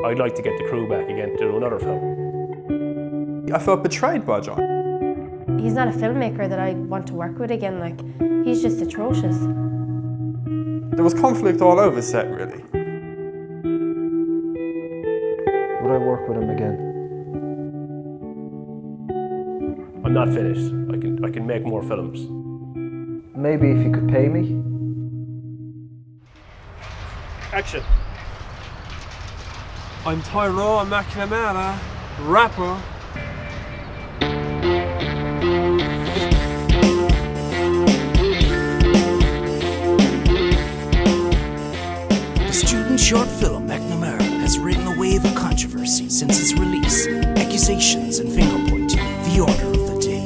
I'd like to get the crew back again to do another film. I felt betrayed by John. He's not a filmmaker that I want to work with again, like, he's just atrocious. There was conflict all over set, really. Would I work with him again? I'm not finished. I can make more films. Maybe if you could pay me. Action. I'm Dwyer, McNamara, rapper. The student short film McNamara has ridden a wave of controversy since its release. Accusations and finger-pointing, the order of the day.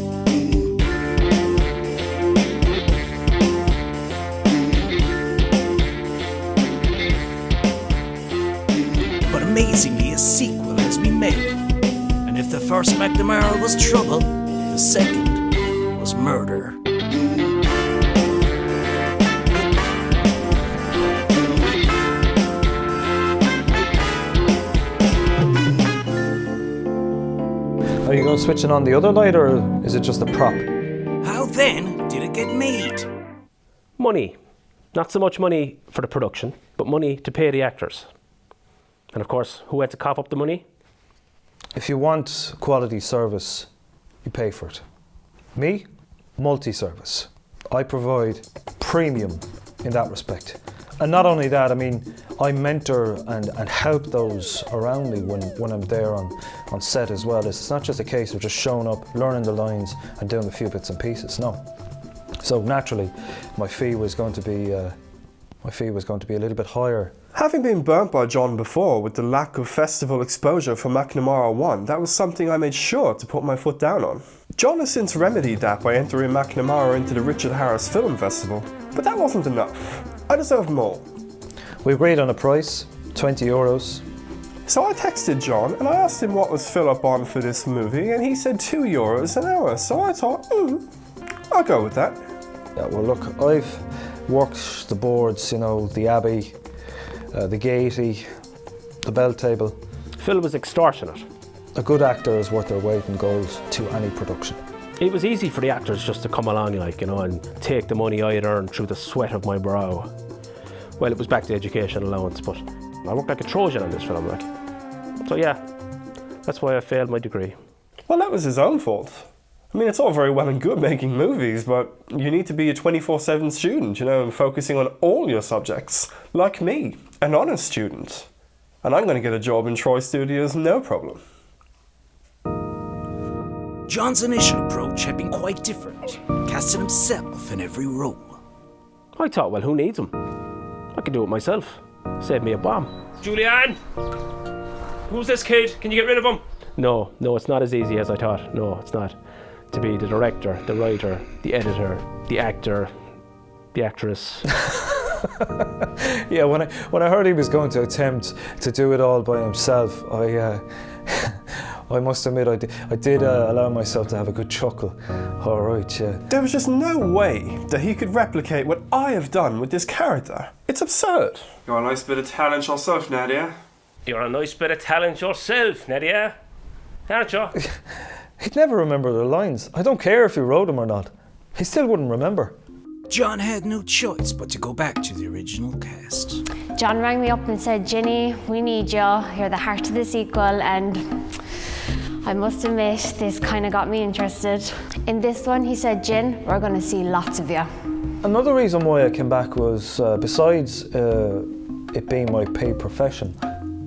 But amazingly, a sequel has been made. And if the first McNamara was trouble, the second was murder. Are you going switching on the other light, or is it just a prop? How then did it get made? Money. Not so much money for the production, but money to pay the actors. And of course, who had to cough up the money? If you want quality service, you pay for it. Me, multi-service. I provide premium in that respect. And not only that, I mean, I mentor and help those around me when I'm there on set as well. It's not just a case of just showing up, learning the lines and doing a few bits and pieces, no. So naturally, my fee was going to be a little bit higher. Having been burnt by John before with the lack of festival exposure for McNamara 1, that was something I made sure to put my foot down on. John has since remedied that by entering McNamara into the Richard Harris Film Festival, but that wasn't enough. I deserve more. We agreed on a price, €20. So I texted John and I asked him what was Philip on for this movie, and he said €2 an hour. So I thought, I'll go with that. Yeah, well look, I've worked the boards, you know, the Abbey, the Gaiety, the Bell Table. Phil was extortionate. A good actor is worth their weight in gold to any production. It was easy for the actors just to come along, like, you know, and take the money I'd earned through the sweat of my brow. Well, it was back to education allowance, but I worked like a Trojan on this film, like. So yeah, that's why I failed my degree. Well, that was his own fault. I mean, it's all very well and good making movies, but you need to be a 24/7 student, you know, and focusing on all your subjects. Like me, an honest student. And I'm going to get a job in Troy Studios, no problem. John's initial approach had been quite different, casting himself in every role. I thought, well, who needs him? I can do it myself. Save me a bomb. Julianne! Who's this kid? Can you get rid of him? No, it's not as easy as I thought. No, it's not. To be the director, the writer, the editor, the actor, the actress. Yeah, when I heard he was going to attempt to do it all by himself, I must admit I did allow myself to have a good chuckle. All right, yeah. There was just no way that he could replicate what I have done with this character. It's absurd. You're a nice bit of talent yourself, Nadia. You're a nice bit of talent yourself, Nadia. Aren't you? He'd never remember the lines. I don't care if he wrote them or not. He still wouldn't remember. John had no choice but to go back to the original cast. John rang me up and said, Ginny, we need you. You're the heart of the sequel, and I must admit, this kind of got me interested. In this one, he said, Gin, we're going to see lots of you. Another reason why I came back was, besides it being my paid profession,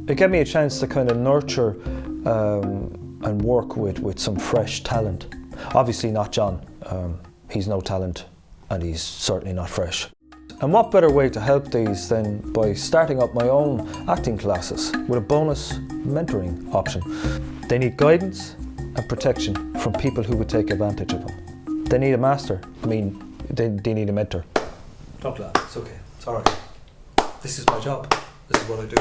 it gave me a chance to kind of nurture and work with some fresh talent. Obviously not John, he's no talent and he's certainly not fresh. And what better way to help these than by starting up my own acting classes with a bonus mentoring option. They need guidance and protection from people who would take advantage of them. They need a master, I mean, they need a mentor. Don't laugh, it's okay, it's alright. This is my job, this is what I do.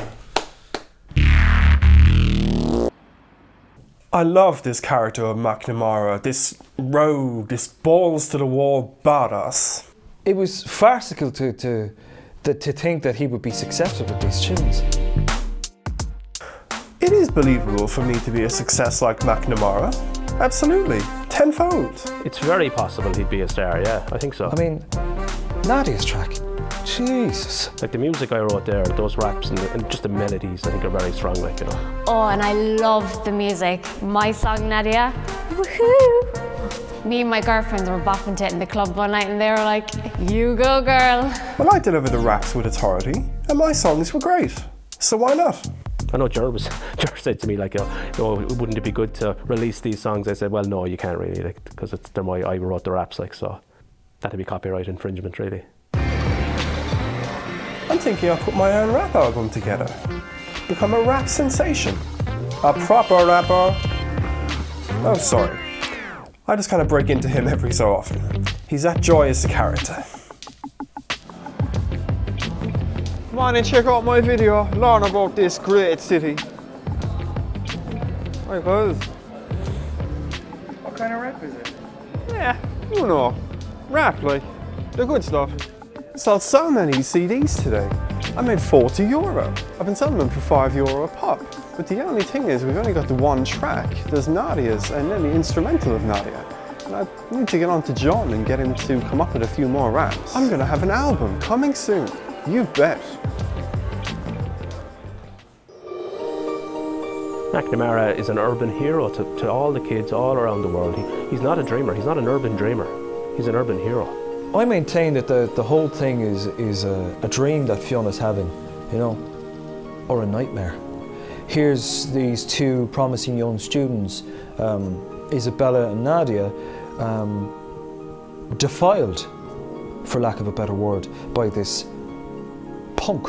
I love this character of McNamara, this rogue, this balls-to-the-wall badass. It was farcical to think that he would be successful with these tunes. It is believable for me to be a success like McNamara. Absolutely. Tenfold. It's very possible he'd be a star, yeah, I think so. I mean, Nadia's track. Jesus. Like the music I wrote there, those raps and just the melodies, I think are very strong, like, you know. Oh, and I love the music. My song, Nadia, woohoo! Me and my girlfriends were bopping to it in the club one night and they were like, you go, girl. Well, I deliver the raps with authority, and my songs were great. So why not? I know Ger said to me, like, wouldn't it be good to release these songs? I said, well, no, you can't really, like, because I wrote the raps, like, so that'd be copyright infringement, really. I'm thinking I'll put my own rap album together. Become a rap sensation. A proper rapper. Oh, sorry. I just kind of break into him every so often. He's that joyous a character. Come on and check out my video, learn about this great city. Hi guys. What kind of rap is it? Yeah, you know, rap like, the good stuff. Sold so many CDs today. I made €40. I've been selling them for €5 a pop. But the only thing is, we've only got the one track. There's Nadia's and then the instrumental of Nadia. And I need to get on to John and get him to come up with a few more raps. I'm gonna have an album coming soon. You bet. McNamara is an urban hero to all the kids all around the world. He's not a dreamer, he's not an urban dreamer. He's an urban hero. I maintain that the whole thing is a dream that Fiona's having, you know, or a nightmare. Here's these two promising young students, Isabella and Nadia, defiled, for lack of a better word, by this punk,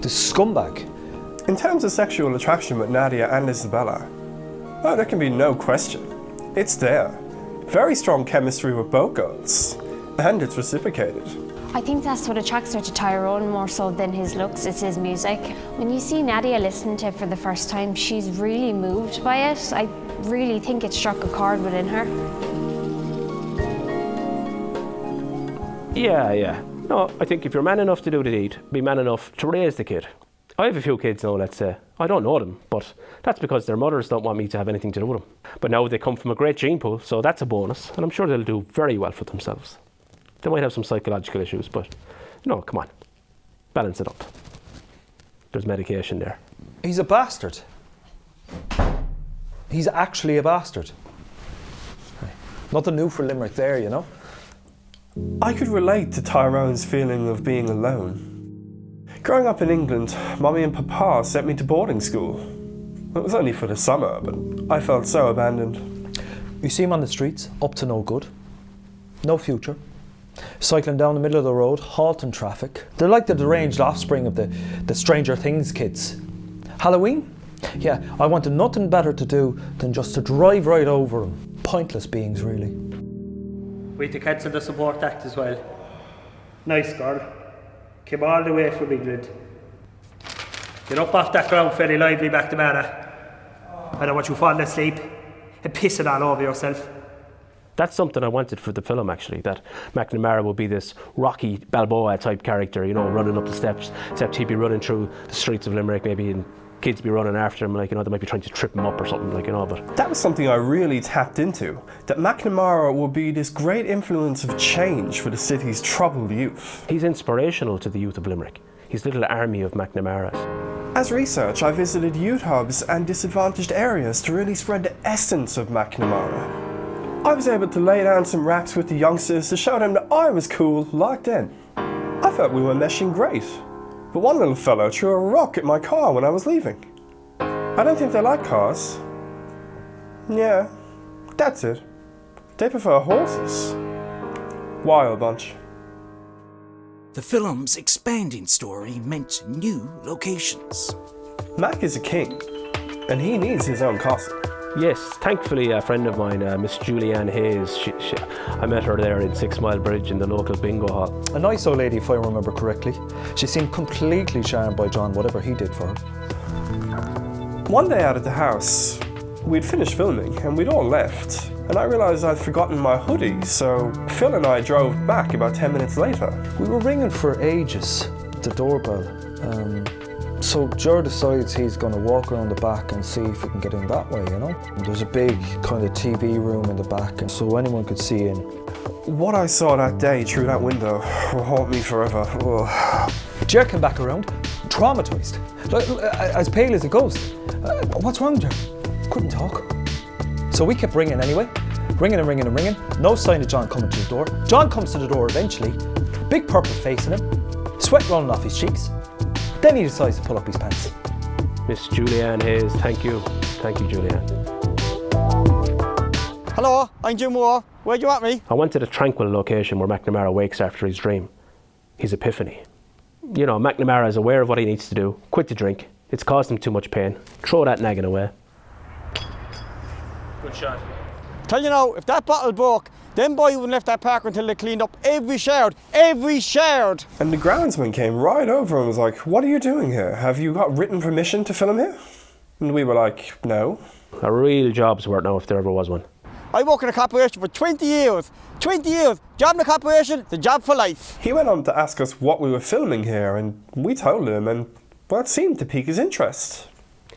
this scumbag. In terms of sexual attraction with Nadia and Isabella, oh, there can be no question. It's there. Very strong chemistry with both girls. And it's reciprocated. I think that's what attracts her to Tyrone more so than his looks, it's his music. When you see Nadia listen to it for the first time, she's really moved by it. I really think it struck a chord within her. Yeah. No, I think if you're man enough to do the deed, be man enough to raise the kid. I have a few kids now, let's say. I don't know them, but that's because their mothers don't want me to have anything to do with them. But now they come from a great gene pool, so that's a bonus, and I'm sure they'll do very well for themselves. They might have some psychological issues, but no, come on, balance it up. There's medication there. He's a bastard. He's actually a bastard. Nothing new for Limerick there, you know? I could relate to Tyrone's feeling of being alone. Growing up in England, Mummy and Papa sent me to boarding school. It was only for the summer, but I felt so abandoned. You see him on the streets, up to no good. No future. Cycling down the middle of the road, halting traffic. They're like the deranged offspring of the Stranger Things kids. Halloween? Yeah, I wanted nothing better to do than just to drive right over them. Pointless beings, really. We had the kids in the support act as well. Nice girl. Came all the way from England. Get up off that ground very lively, McNamara. I don't want you falling asleep and pissing all over yourself. That's something I wanted for the film, actually, that McNamara would be this Rocky Balboa type character, you know, running up the steps, except he'd be running through the streets of Limerick maybe, and kids be running after him, like, you know, they might be trying to trip him up or something, like, you know, but... That was something I really tapped into, that McNamara will be this great influence of change for the city's troubled youth. He's inspirational to the youth of Limerick. His little army of McNamaras. As research, I visited youth hubs and disadvantaged areas to really spread the essence of McNamara. I was able to lay down some raps with the youngsters to show them that I was cool like them. I felt we were meshing great. But one little fellow threw a rock at my car when I was leaving. I don't think they like cars. Yeah, that's it. They prefer horses. Wild bunch. The film's expanding story meant new locations. Mac is a king, and he needs his own castle. Yes, thankfully a friend of mine, Miss Julianne Hayes, I met her there in 6 Mile Bridge in the local bingo hall. A nice old lady, if I remember correctly. She seemed completely charmed by John, whatever he did for her. One day out at the house, we'd finished filming and we'd all left. And I realised I'd forgotten my hoodie, so Phil and I drove back about 10 minutes later. We were ringing for ages, the doorbell. So Ger decides he's going to walk around the back and see if he can get in that way, you know? There's a big kind of TV room in the back, and so anyone could see in. What I saw that day through that window will haunt me forever. Ugh. Ger came back around, traumatised, as pale as a ghost. What's wrong, Ger? Couldn't talk. So we kept ringing anyway, ringing and ringing and ringing. No sign of John coming to the door. John comes to the door eventually, big purple face in him, sweat rolling off his cheeks. Then he decides to pull up his pants. Miss Julianne Hayes, thank you. Thank you, Julianne. Hello, I'm Jim Moore. Where do you want me? I went to the tranquil location where McNamara wakes after his dream. His epiphany. You know, McNamara is aware of what he needs to do. Quit the drink. It's caused him too much pain. Throw that nagging away. Good shot. Tell you now, if that bottle broke, them boys wouldn't left that park until they cleaned up every shard. Every shard! And the groundsman came right over and was like, "What are you doing here? Have you got written permission to film here?" And we were like, "No." A real job's worth now if there ever was one. I worked in a corporation for 20 years. 20 years. Job in a corporation, the job for life. He went on to ask us what we were filming here, and we told him, and well, it seemed to pique his interest.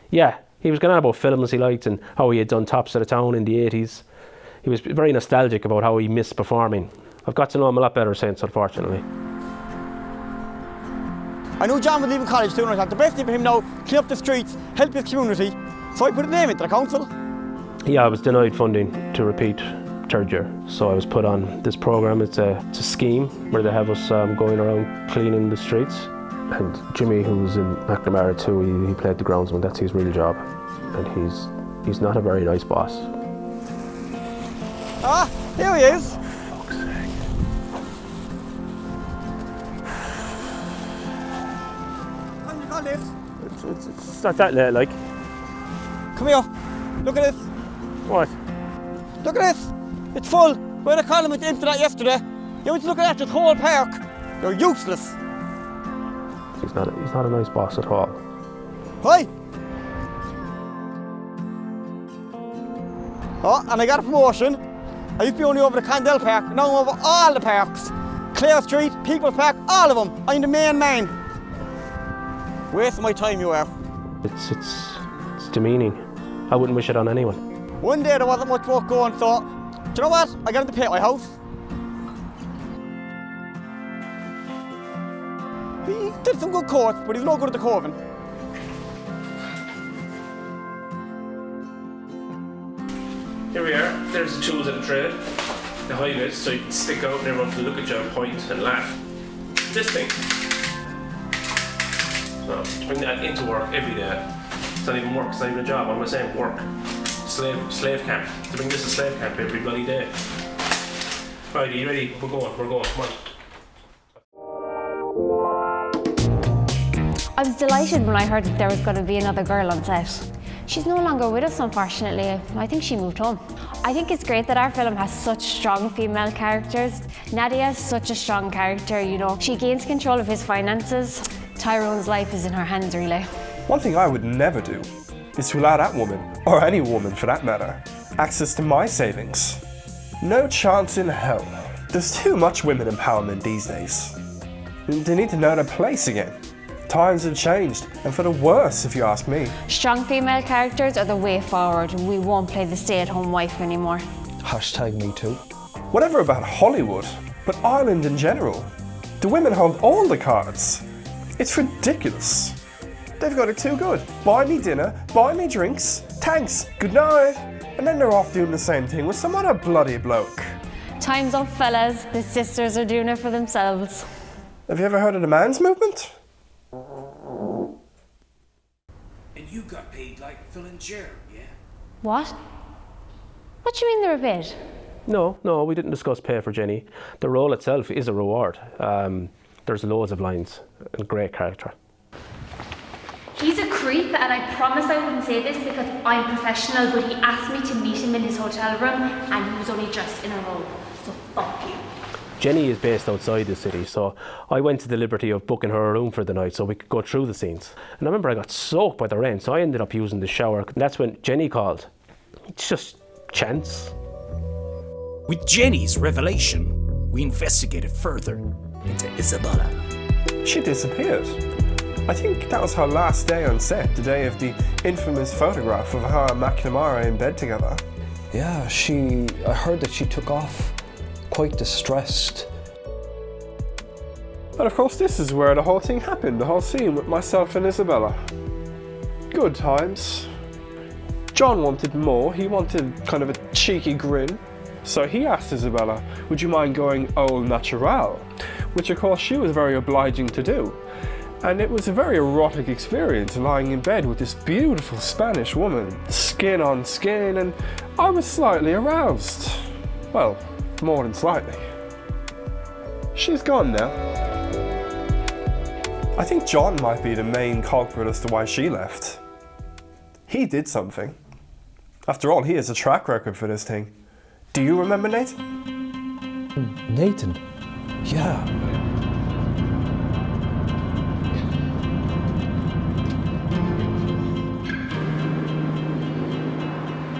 Yeah, he was going on about films he liked and how he had done Tops of the Town in the 80s. He was very nostalgic about how he missed performing. I've got to know him a lot better since, unfortunately. I knew John was leaving college soon. I thought the best thing for him now, clean up the streets, help his community. So I put a name into the council. Yeah, I was denied funding to repeat third year, so I was put on this programme. It's a scheme where they have us going around cleaning the streets. And Jimmy, who's in McNamara too, he played the groundsman. That's his real job, and he's not a very nice boss. Ah, here he is. Fuck's sake. How do you call this? It's not that late, like. Come here. Look at this. What? Look at this. It's full. We had a column at the end of that yesterday. You want to look at that whole park. You're useless. He's not a nice boss at all. Hi. Oh, and I got a promotion. I used to be only over the Condell Park, now I'm over all the parks. Clare Street, People's Park, all of them. I'm the main man. Wasting my time, you are. It's demeaning. I wouldn't wish it on anyone. One day there wasn't much work going, so, do you know what? I got him to paint my house. He did some good course, but he's no good at the carving. Here we are. There's the tools of the trade. The high bits, so you can stick out and everyone can look at you and point and laugh. This thing. So, to bring that into work every day. It's not even work, it's not even a job. What am I saying? Work. Slave camp. To bring this to slave camp every bloody day. Right, are you ready? We're going, come on. I was delighted when I heard that there was going to be another girl on set. She's no longer with us, unfortunately. I think she moved home. I think it's great that our film has such strong female characters. Nadia is such a strong character, you know. She gains control of his finances. Tyrone's life is in her hands, really. One thing I would never do is to allow that woman, or any woman for that matter, access to my savings. No chance in hell. There's too much women empowerment these days. They need to know their place again. Times have changed, and for the worse, if you ask me. Strong female characters are the way forward. We won't play the stay-at-home wife anymore. #MeToo. Whatever about Hollywood, but Ireland in general. The women hold all the cards. It's ridiculous. They've got it too good. Buy me dinner, buy me drinks, thanks, good night. And then they're off doing the same thing with some other bloody bloke. Time's up, fellas. The sisters are doing it for themselves. Have you ever heard of the man's movement? And you got paid like Phil and Ger, yeah? What? What do you mean they were paid? No, we didn't discuss pay for Jenny. The role itself is a reward. There's loads of lines and great character. He's a creep, and I promise I wouldn't say this because I'm professional, but he asked me to meet him in his hotel room and he was only dressed in a robe. So fuck you. Jenny is based outside the city, so I went to the liberty of booking her a room for the night so we could go through the scenes. And I remember I got soaked by the rain, so I ended up using the shower. And that's when Jenny called. It's just chance. With Jenny's revelation, we investigated further into Isabella. She disappeared. I think that was her last day on set, the day of the infamous photograph of her and McNamara in bed together. Yeah, I heard that she took off quite distressed. But of course this is where the whole thing happened, the whole scene with myself and Isabella. Good times. John wanted more, he wanted kind of a cheeky grin. So he asked Isabella, would you mind going au natural? Which of course she was very obliging to do. And it was a very erotic experience lying in bed with this beautiful Spanish woman, skin on skin, and I was slightly aroused. Well, more than slightly. She's gone now. I think John might be the main culprit as to why she left. He did something. After all, he has a track record for this thing. Do you remember Nathan? Nathan? Yeah.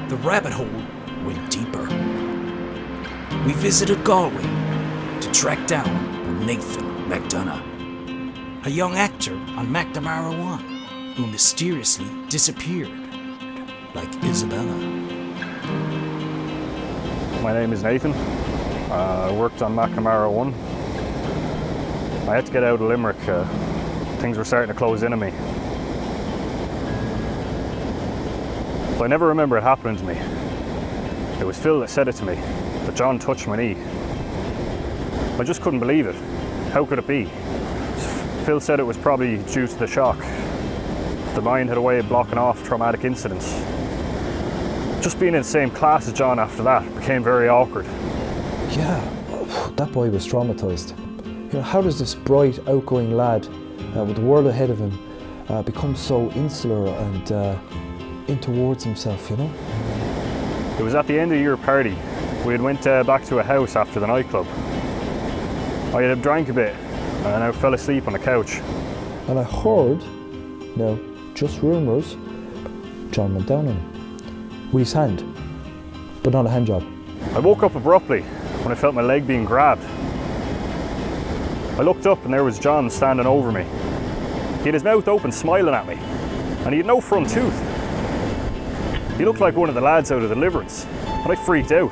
The rabbit hole went deeper. We visited Galway to track down Nathan McDonough, a young actor on McNamara 1 who mysteriously disappeared, like Isabella. My name is Nathan. I worked on McNamara 1. I had to get out of Limerick. Things were starting to close in on me. So I never remember it happening to me. It was Phil that said it to me, that John touched my knee. I just couldn't believe it. How could it be? Phil said it was probably due to the shock. The mind had a way of blocking off traumatic incidents. Just being in the same class as John after that became very awkward. Yeah, that boy was traumatised. You know, how does this bright, outgoing lad with the world ahead of him become so insular and in towards himself, you know? It was at the end of the year party. We had went back to a house after the nightclub. I had drank a bit and I fell asleep on the couch. And I heard, now just rumours, John went down on him with his hand, but not a hand job. I woke up abruptly when I felt my leg being grabbed. I looked up and there was John standing over me. He had his mouth open smiling at me and he had no front tooth. He looked like one of the lads out of Deliverance, and I freaked out.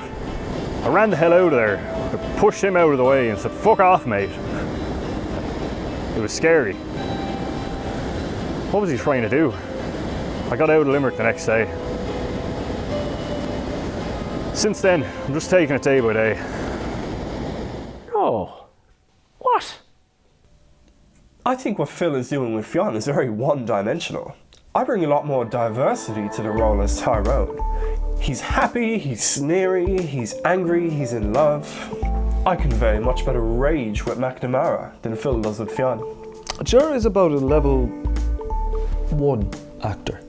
I ran the hell out of there, I pushed him out of the way and said, "Fuck off, mate." It was scary. What was he trying to do? I got out of Limerick the next day. Since then, I'm just taking it day by day. Oh, what? I think what Phil is doing with Fionn is very one-dimensional. I bring a lot more diversity to the role as Tyrone. He's happy, he's sneery, he's angry, he's in love. I convey much better rage with McNamara than Phil does with Fionn. Ger is about a level 1 actor,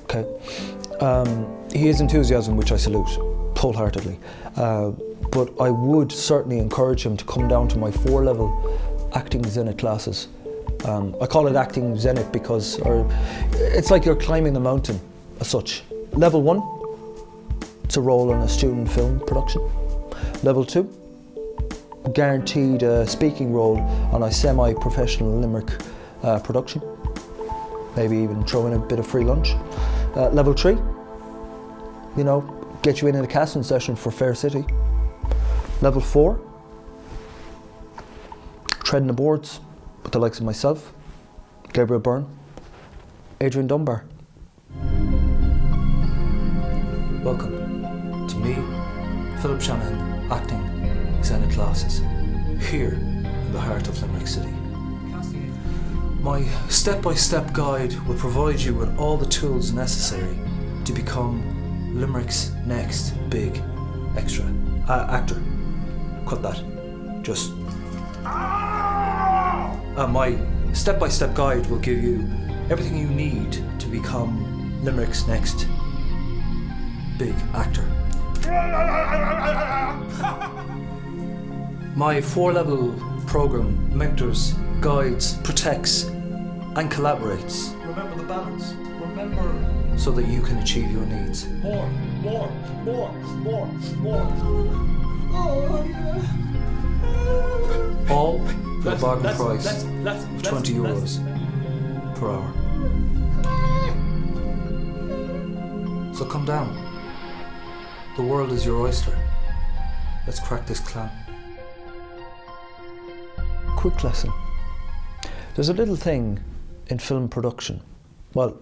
okay? He has enthusiasm, which I salute wholeheartedly, but I would certainly encourage him to come down to my 4-level acting Zenith classes. I call it acting Zenith because it's like you're climbing a mountain as such. Level 1, it's a role in a student film production. Level 2, guaranteed a speaking role on a semi-professional Limerick production. Maybe even throw in a bit of free lunch. Level 3, you know, get you in a casting session for Fair City. Level 4, treading the boards with the likes of myself, Gabriel Byrne, Adrian Dunbar. Welcome to me, Philip Shanahan, acting Zenith classes, here in the heart of Limerick City. My step-by-step guide will provide you with all the tools necessary to become Limerick's next big actor. Cut that. Just. My step-by-step guide will give you everything you need to become Limerick's next big actor. My 4-level program mentors, guides, protects, and collaborates. Remember the balance. Remember, so that you can achieve your needs. More. Oh, yeah. All for the bargain price of €20. per hour. So come down. The world is your oyster. Let's crack this clam. Quick lesson. There's a little thing in film production. Well,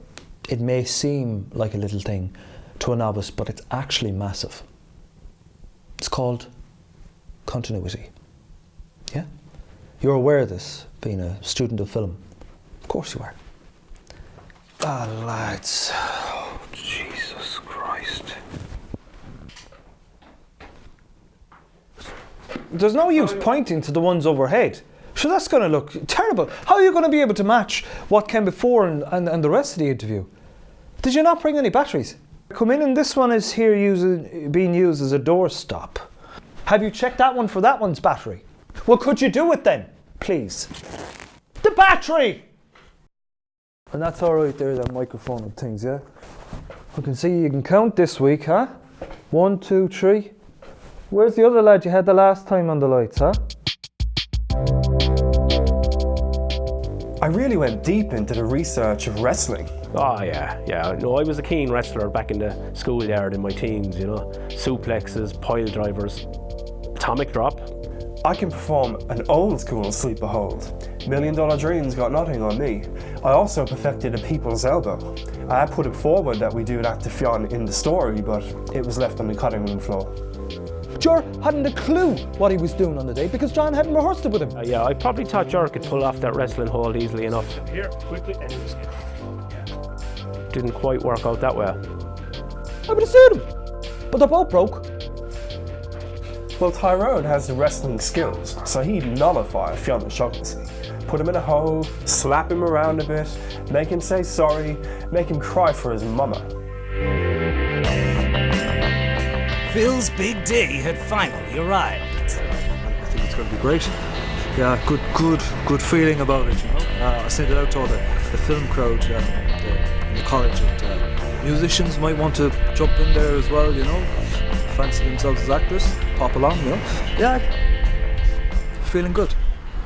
it may seem like a little thing to a novice, but it's actually massive. It's called continuity. Yeah? You're aware of this, being a student of film. Of course you are. Ah, lads. Oh, Jesus Christ. There's no use pointing to the ones overhead. Sure, that's going to look terrible. How are you going to be able to match what came before and the rest of the interview? Did you not bring any batteries? Come in and this one is here being used as a doorstop. Have you checked that one for that one's battery? Well, could you do it then, please? The battery! And that's all right there, that microphone and things, yeah? I can see you can count this week, huh? 1, 2, 3. Where's the other lad you had the last time on the lights, huh? I really went deep into the research of wrestling. Oh yeah. No, I was a keen wrestler back in the schoolyard in my teens, you know. Suplexes, pile drivers, atomic drop. I can perform an old school sleeper hold. $1 Million Dreams got nothing on me. I also perfected a people's elbow. I put it forward that we do that to Fionn in the story, but it was left on the cutting room floor. Jor hadn't a clue what he was doing on the day because John hadn't rehearsed it with him. Yeah, I probably thought Jor could pull off that wrestling hold easily enough. Here, quickly, and just get Didn't quite work out that well. I would have sued him, but they're both broke. Well, Tyrone has the wrestling skills, so he'd nullify Fionn O'Shaughnessy. Put him in a hole, slap him around a bit, make him say sorry, make him cry for his mama. Phil's big day had finally arrived. I think it's going to be great. Yeah, good feeling about it, you know. I sent it out to all the film crowd in the college, and musicians might want to jump in there as well, you know. Fancy themselves as actors, pop along, you know. Yeah, feeling good.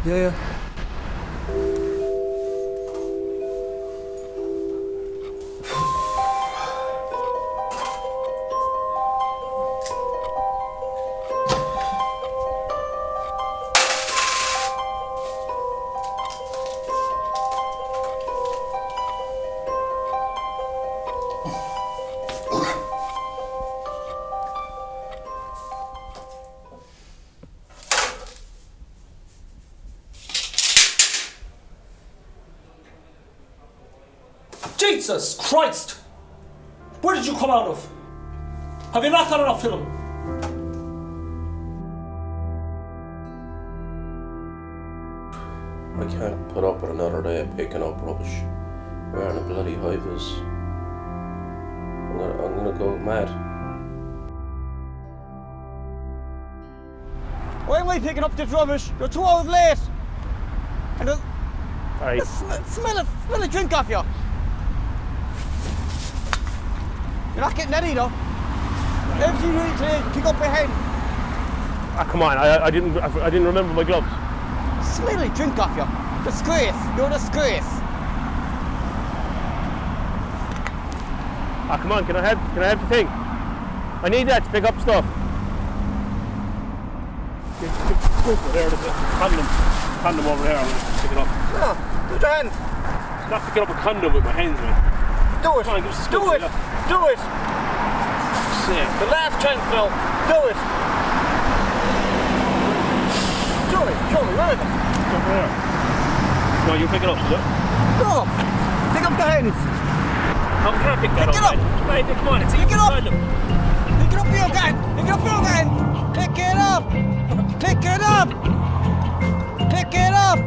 Yeah. Jesus Christ! Where did you come out of? Have you not got enough film? I can't put up with another day of picking up rubbish. Wearing a bloody high vis. I'm gonna go mad. Why am I picking up this rubbish? You're 2 hours late. And Sorry. smell a drink off you. You're not getting any though. Everything you need today is pick up your hand. Ah, come on, I didn't remember my gloves. Smelly drink off you. Disgrace. You're a disgrace. Ah, come on, can I have the thing? I need that to pick up stuff. There, there's a condom over there. I'm gonna pick it up. No, do your hand. I'm not picking up a condom with my hands, man. Do it. Come on, give us a Do scoop, it. yeah. Do it. Sick. The last chance now. Do it. Show me, where is it? Over there. No, you pick it up, is it? No. Pick up the hands. How can I pick that up? Pick it up. Right, come on, it's Pick it up. condom. Pick it up with your hand. Pick it up with your hand. Pick it up. Pick it up. Pick it up.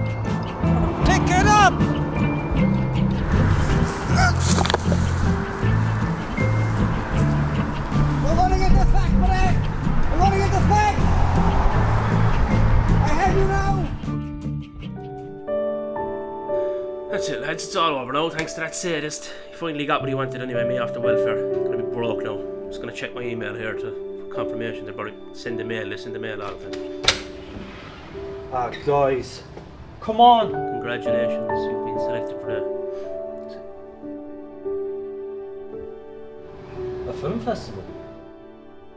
Pick it up. We're going to get this back, buddy. We're going to get this back. I have you now. That's it, lads. It's all over now. Thanks to that sadist. He finally got what he wanted anyway, me off the welfare. I'm gonna be broke now. I'm just gonna check my email here for confirmation. They're about to send the mail out of it. Ah, guys. Come on. Congratulations, you've been selected for the film festival.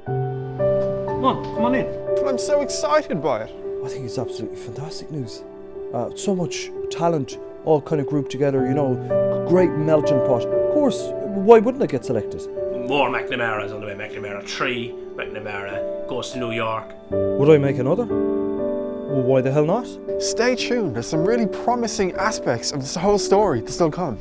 Come on in. But I'm so excited by it. I think it's absolutely fantastic news. So much talent all kind of grouped together, you know, great melting pot. Of course, why wouldn't it get selected? More McNamara's on the way. McNamara 3, McNamara goes to New York. Would I make another? Well, why the hell not? Stay tuned, there's some really promising aspects of this whole story to still come.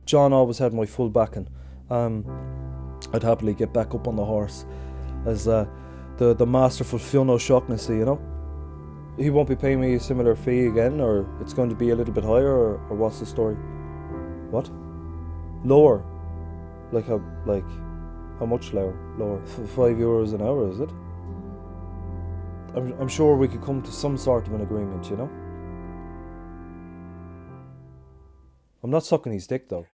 John always had my full backing. I'd happily get back up on the horse as the masterful Fionn O'Shaughnessy, you know. He won't be paying me a similar fee again, or it's going to be a little bit higher, or what's the story? What? Lower? Like how much lower? Lower? €5 an hour, is it? I'm sure we could come to some sort of an agreement, you know. I'm not sucking his dick though.